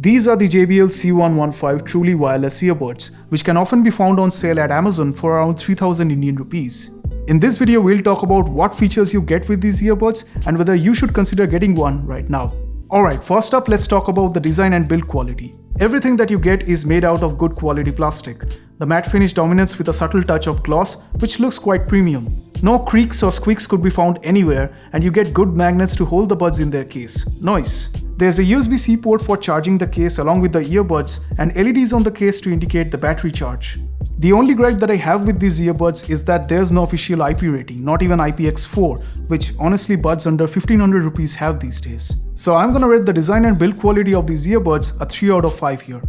These are the JBL C115 truly wireless earbuds, which can often be found on sale at Amazon for around 3000 Indian rupees. In this video, we'll talk about what features you get with these earbuds and whether you should consider getting one right now. Alright, first up, let's talk about the design and build quality. Everything that you get is made out of good quality plastic. The matte finish dominates with a subtle touch of gloss, which looks quite premium. No creaks or squeaks could be found anywhere, and you get good magnets to hold the buds in their case. Nice. There's a USB-C port for charging the case along with the earbuds and LEDs on the case to indicate the battery charge. The only gripe that I have with these earbuds is that there's no official IP rating, not even IPX4, which honestly buds under 1500 rupees have these days. So I'm gonna rate the design and build quality of these earbuds a 3 out of 5 here.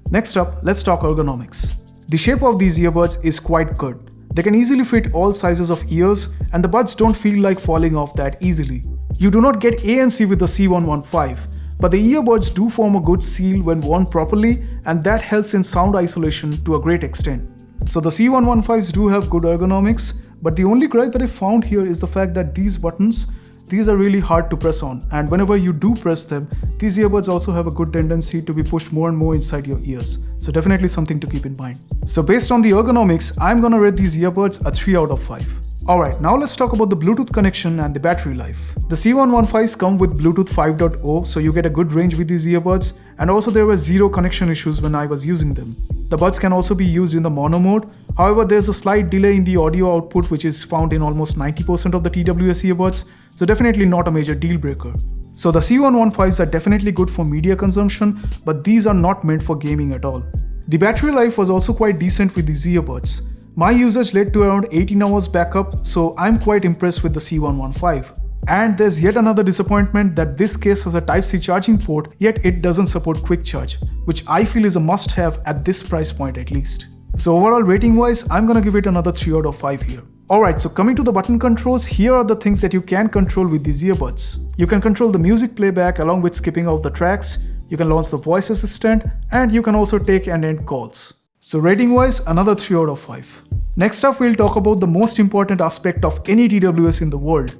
Next up, let's talk ergonomics. The shape of these earbuds is quite good. They can easily fit all sizes of ears and the buds don't feel like falling off that easily. You do not get ANC with the C115, but the earbuds do form a good seal when worn properly, and that helps in sound isolation to a great extent. So the C115s do have good ergonomics, but the only gripe that I found here is the fact that these buttons, these are really hard to press on, and whenever you do press them, these earbuds also have a good tendency to be pushed more and more inside your ears. So definitely something to keep in mind. So based on the ergonomics, I'm gonna rate these earbuds a 3 out of 5. Alright, now let's talk about the Bluetooth connection and the battery life. The C115s come with Bluetooth 5.0, so you get a good range with these earbuds, and also there were zero connection issues when I was using them. The buds can also be used in the mono mode, however there's a slight delay in the audio output which is found in almost 90% of the TWS earbuds, so definitely not a major deal breaker. So the C115s are definitely good for media consumption, but these are not meant for gaming at all. The battery life was also quite decent with these earbuds. My usage led to around 18 hours backup, so I'm quite impressed with the C115. And there's yet another disappointment that this case has a Type-C charging port, yet it doesn't support quick charge, which I feel is a must-have at this price point at least. So overall rating wise, I'm gonna give it another 3 out of 5 here. Alright, so coming to the button controls, here are the things that you can control with these earbuds. You can control the music playback along with skipping of the tracks, you can launch the voice assistant, and you can also take and end calls. So rating wise, another 3 out of 5. Next up, we'll talk about the most important aspect of any TWS in the world.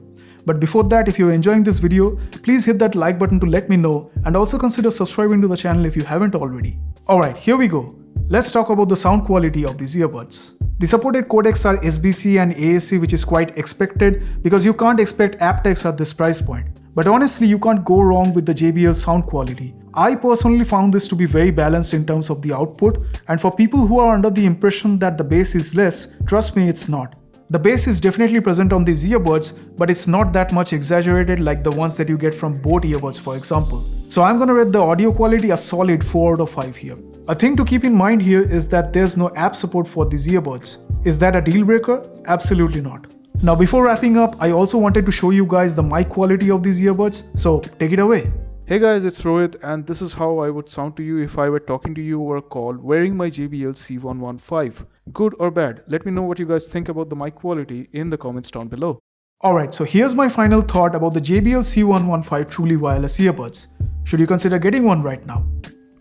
But before that, if you're enjoying this video, please hit that like button to let me know, and also consider subscribing to the channel if you haven't already. Alright, here we go. Let's talk about the sound quality of these earbuds. The supported codecs are SBC and AAC, which is quite expected because you can't expect aptX at this price point. But honestly, you can't go wrong with the JBL sound quality. I personally found this to be very balanced in terms of the output, and for people who are under the impression that the bass is less, trust me, it's not. The bass is definitely present on these earbuds, but it's not that much exaggerated like the ones that you get from Boat earbuds, for example. So I'm gonna rate the audio quality a solid 4 out of 5 here. A thing to keep in mind here is that there's no app support for these earbuds. Is that a deal breaker? Absolutely not. Now before wrapping up, I also wanted to show you guys the mic quality of these earbuds, so take it away. Hey guys, it's Rohit, and this is how I would sound to you if I were talking to you over a call wearing my JBL C115. Good or bad? Let me know what you guys think about the mic quality in the comments down below. Alright, so here's my final thought about the JBL C115 truly wireless earbuds. Should you consider getting one right now?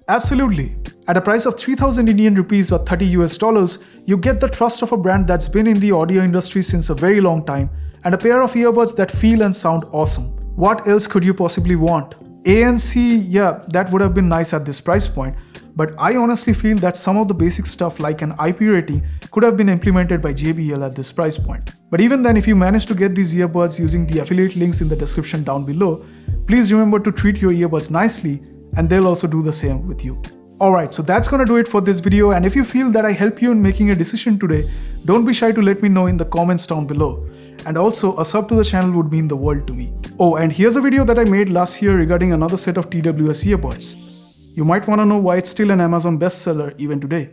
Absolutely. At a price of 3000 Indian rupees or $30 US, you get the trust of a brand that's been in the audio industry since a very long time, and a pair of earbuds that feel and sound awesome. What else could you possibly want? ANC, yeah, that would have been nice at this price point, but I honestly feel that some of the basic stuff like an IP rating could have been implemented by JBL at this price point. But even then, if you manage to get these earbuds using the affiliate links in the description down below, please remember to treat your earbuds nicely, and they'll also do the same with you. Alright, so that's gonna do it for this video, and if you feel that I help you in making a decision today, don't be shy to let me know in the comments down below. And also, a sub to the channel would mean the world to me. Oh, and here's a video that I made last year regarding another set of TWS earbuds. You might wanna know why it's still an Amazon bestseller even today.